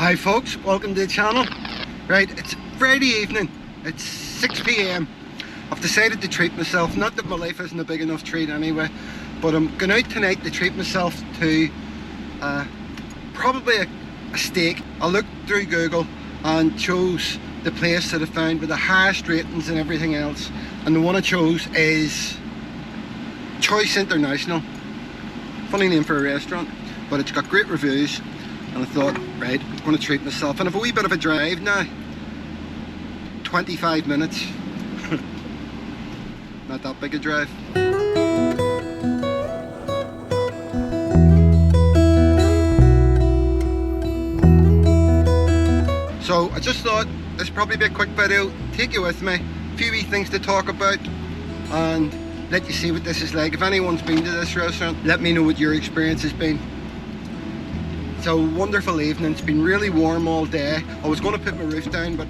Hi folks, welcome to the channel. Right, it's Friday evening, it's 6 p.m. I've decided to treat myself, not that my life isn't a big enough treat anyway, but I'm going out tonight to treat myself to probably a steak. I looked through Google and chose the place that I found with the highest ratings and everything else, and the one I chose is Choice International. Funny name for a restaurant, but it's got great reviews. And I thought, right, I'm going to treat myself. And I've a wee bit of a drive now. 25 minutes. Not that big a drive. So I just thought this would probably be a quick video. Take you with me. A few wee things to talk about. And let you see what this is like. If anyone's been to this restaurant, let me know what your experience has been. It's a wonderful evening. It's been really warm all day. I was going to put my roof down, but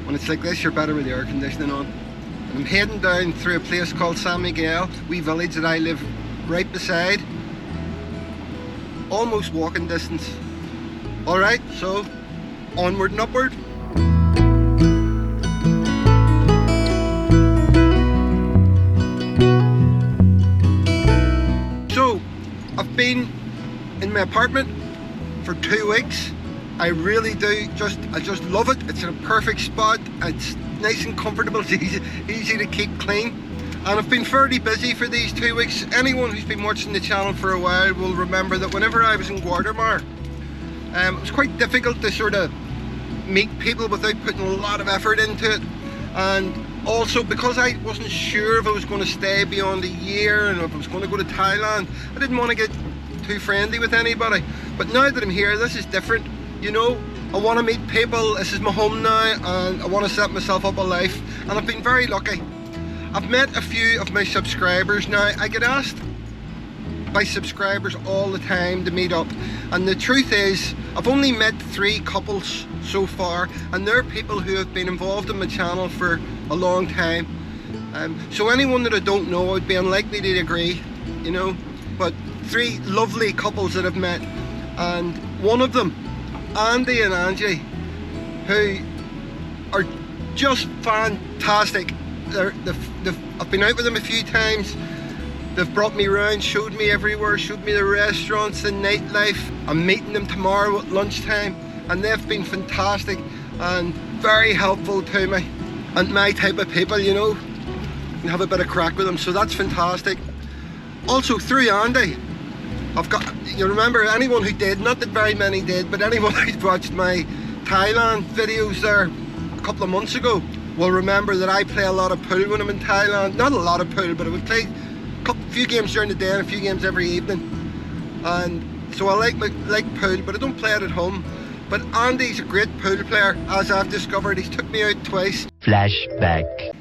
when it's like this, you're better with the air conditioning on. And I'm heading down through a place called San Miguel, wee village that I live right beside. Almost walking distance. Alright, so onward and upward. So, I've been in my apartment for 2 weeks. I really do, I just love it. It's in a perfect spot. It's nice and comfortable. It's easy to keep clean. And I've been fairly busy for these 2 weeks. Anyone who's been watching the channel for a while will remember that whenever I was in Guatemala, it was quite difficult to sort of meet people without putting a lot of effort into it. And also because I wasn't sure if I was going to stay beyond a year and if I was going to go to Thailand, I didn't want to get too friendly with anybody. But now that I'm here, this is different. You know, I want to meet people. This is my home now, and I want to set myself up a life, and I've been very lucky. I've met a few of my subscribers now. I get asked by subscribers all the time to meet up, and the truth is I've only met 3 couples so far, and they're people who have been involved in my channel for a long time. So anyone that I don't know, I'd be unlikely to agree, you know. But 3 lovely couples that I've met, and one of them, Andy and Angie, who are just fantastic. I've been out with them a few times. They've brought me around, showed me everywhere, showed me the restaurants, the nightlife. I'm meeting them tomorrow at lunchtime, and they've been fantastic and very helpful to me and my type of people, you know, and have a bit of crack with them, so that's fantastic. Also through Andy, I've got, you remember, anyone who did, not that very many did, but anyone who watched my Thailand videos there a couple of months ago will remember that I play a lot of pool when I'm in Thailand. Not a lot of pool, but I would play a few games during the day and a few games every evening. And so I like pool, but I don't play it at home. But Andy's a great pool player, as I've discovered. He's took me out twice. Flashback.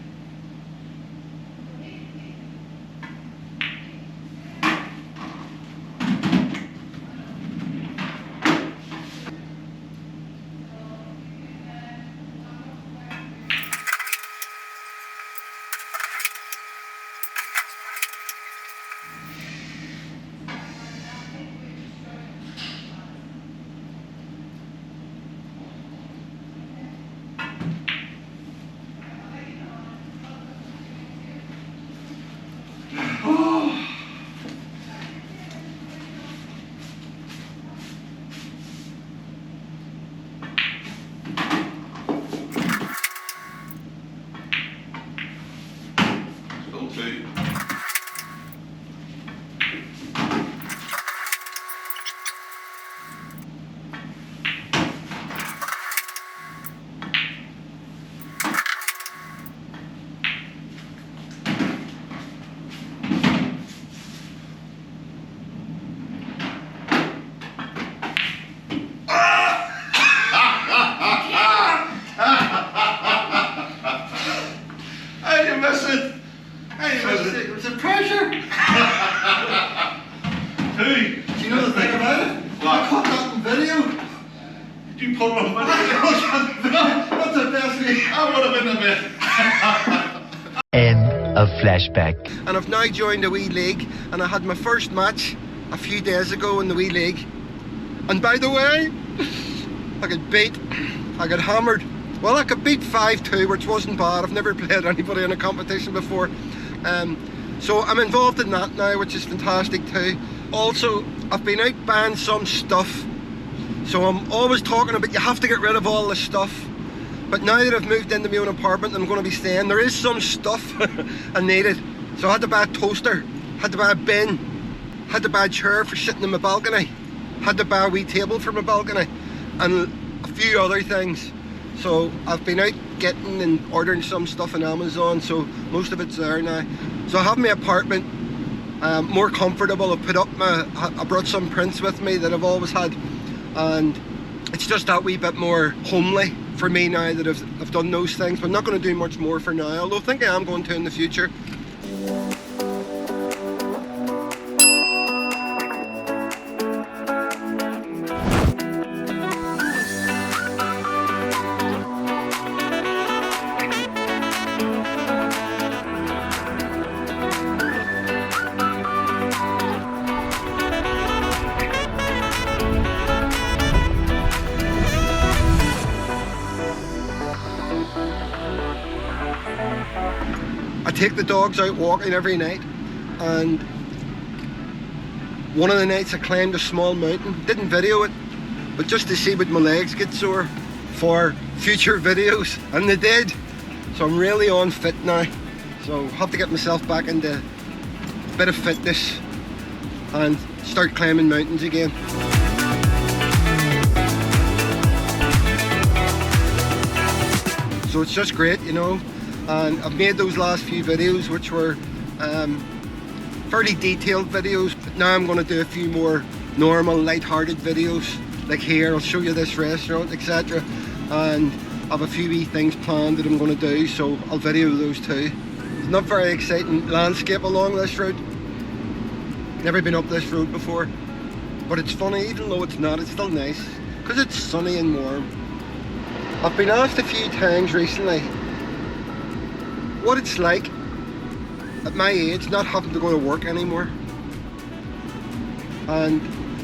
It was a pressure. Hey, do you know the thing about it? What? I caught that in video. Did you pull on That's the best way. I would have been a bit. End of flashback. And I've now joined a wee league, and I had my first match a few days ago in the wee league. And by the way, I got beat, I got hammered. Well, I could beat 5-2, which wasn't bad. I've never played anybody in a competition before. So I'm involved in that now, which is fantastic too. Also, I've been out buying some stuff. So I'm always talking about you have to get rid of all the stuff. But now that I've moved into my own apartment and I'm going to be staying, there is some stuff I needed. So I had to buy a toaster, had to buy a bin, had to buy a chair for sitting in my balcony, had to buy a wee table for my balcony, and a few other things. So I've been out getting and ordering some stuff on Amazon, so most of it's there now. So I have my apartment more comfortable. I brought some prints with me that I've always had, and it's just that wee bit more homely for me now that I've done those things. But I'm not going to do much more for now, although I think I am going to in the future. I take the dogs out walking every night, and one of the nights I climbed a small mountain. Didn't video it, but just to see would my legs get sore for future videos, and they did. So I'm really on fit now. So I have to get myself back into a bit of fitness and start climbing mountains again. So it's just great, you know. And I've made those last few videos, which were fairly detailed videos, but now I'm going to do a few more normal, light-hearted videos. Like here, I'll show you this restaurant, etc. And I have a few wee things planned that I'm going to do, so I'll video those too. It's not very exciting landscape along this road. Never been up this road before, but it's funny, even though it's not, it's still nice, because it's sunny and warm. I've been asked a few times recently what it's like at my age not having to go to work anymore, and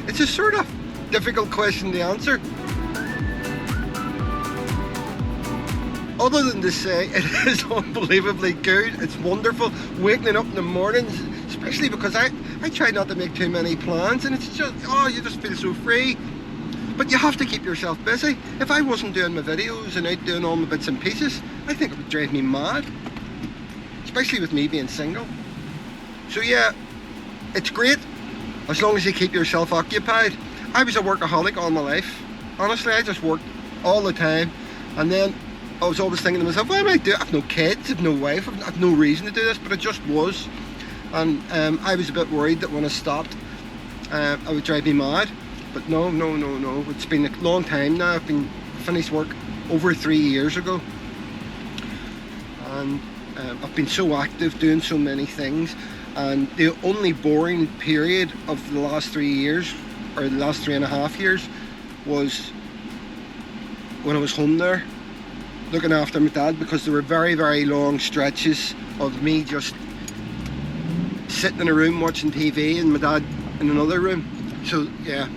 it's a sort of difficult question to answer, other than to say it is unbelievably good. It's wonderful waking up in the mornings, especially because I try not to make too many plans, and it's just, oh, you just feel so free. But you have to keep yourself busy. If I wasn't doing my videos and out doing all my bits and pieces, I think it would drive me mad, especially with me being single. So yeah, it's great as long as you keep yourself occupied. I was a workaholic all my life. Honestly, I just worked all the time, and then I was always thinking to myself, what am I doing? I have no kids, I have no wife, I have no reason to do this, but it just was. And I was a bit worried that when I stopped, I would drive me mad. But no, it's been a long time now. I've finished work over 3 years ago, and I've been so active doing so many things, and the only boring period of the last 3 years, or the last 3.5 years, was when I was home there looking after my dad, because there were very, very long stretches of me just sitting in a room watching TV and my dad in another room. So yeah,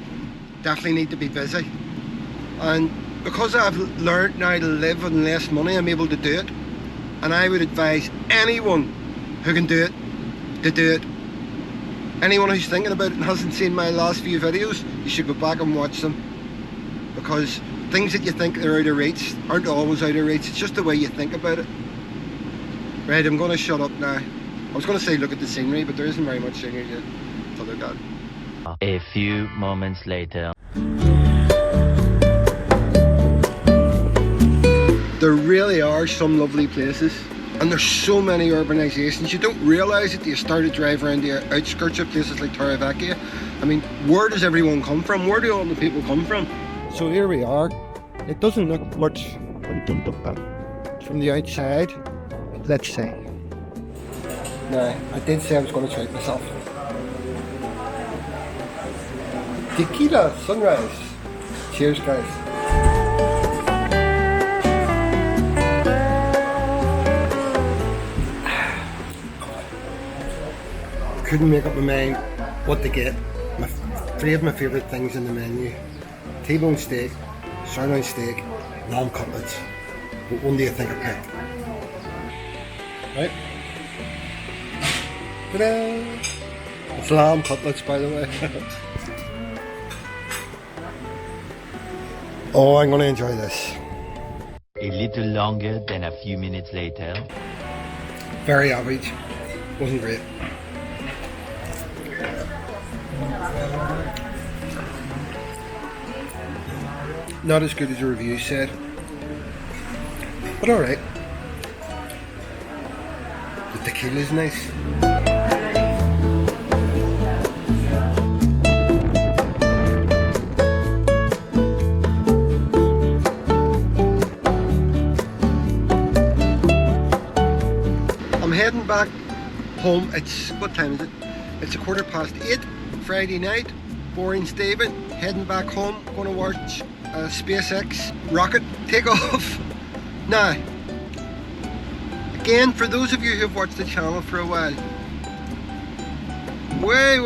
definitely need to be busy, and because I've learned now to live on less money, I'm able to do it. And I would advise anyone who can do it to do it. Anyone who's thinking about it and hasn't seen my last few videos, you should go back and watch them, because things that you think are out of reach aren't always out of reach. It's just the way you think about it. Right, I'm going to shut up now. I was going to say look at the scenery, but there isn't very much scenery yet to look at. A few moments later. There really are some lovely places, and there's so many urbanisations. You don't realise it till you start to drive around the outskirts of places like Torrevecchia. I mean, where does everyone come from? Where do all the people come from? So here we are. It doesn't look much from the outside. Let's see. Now, I did say I was going to try it myself. Tequila sunrise. Cheers, guys. Couldn't make up my mind what to get. Three of my favourite things in the menu: T-bone steak, sirloin steak, lamb cutlets. What one do you think I picked? Right? Ta-da! It's lamb cutlets, by the way. Oh, I'm going to enjoy this. A little longer than a few minutes later. Very average. Wasn't great. Not as good as the review said, but alright. The tequila's nice. I'm heading back home. It's, what time is it? It's 8:15, Friday night. Boring Stephen, heading back home, going to watch SpaceX rocket take off. Now, again, for those of you who have watched the channel for a while, way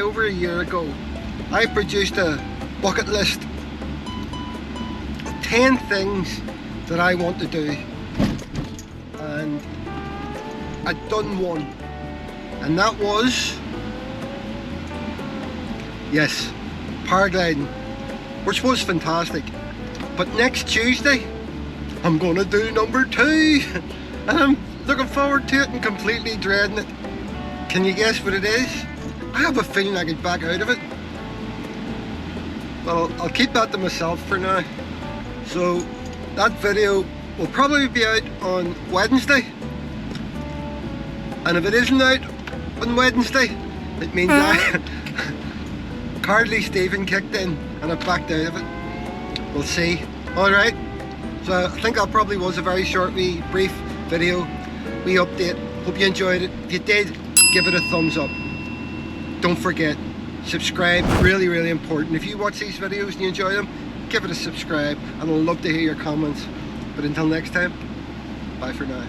over a year ago, I produced a bucket list of 10 things that I want to do, and I'd done one, and that was, yes, paragliding, which was fantastic. But next Tuesday, I'm going to do number 2, and I'm looking forward to it and completely dreading it. Can you guess what it is? I have a feeling I could back out of it. Well, I'll keep that to myself for now. So that video will probably be out on Wednesday. And if it isn't out on Wednesday, it means Cardley Stephen kicked in and I backed out of it. We'll see. Alright, so I think that probably was a very short, brief video, wee update. Hope you enjoyed it. If you did, give it a thumbs up. Don't forget, subscribe, really important. If you watch these videos and you enjoy them, give it a subscribe, and I'd love to hear your comments. But until next time, bye for now.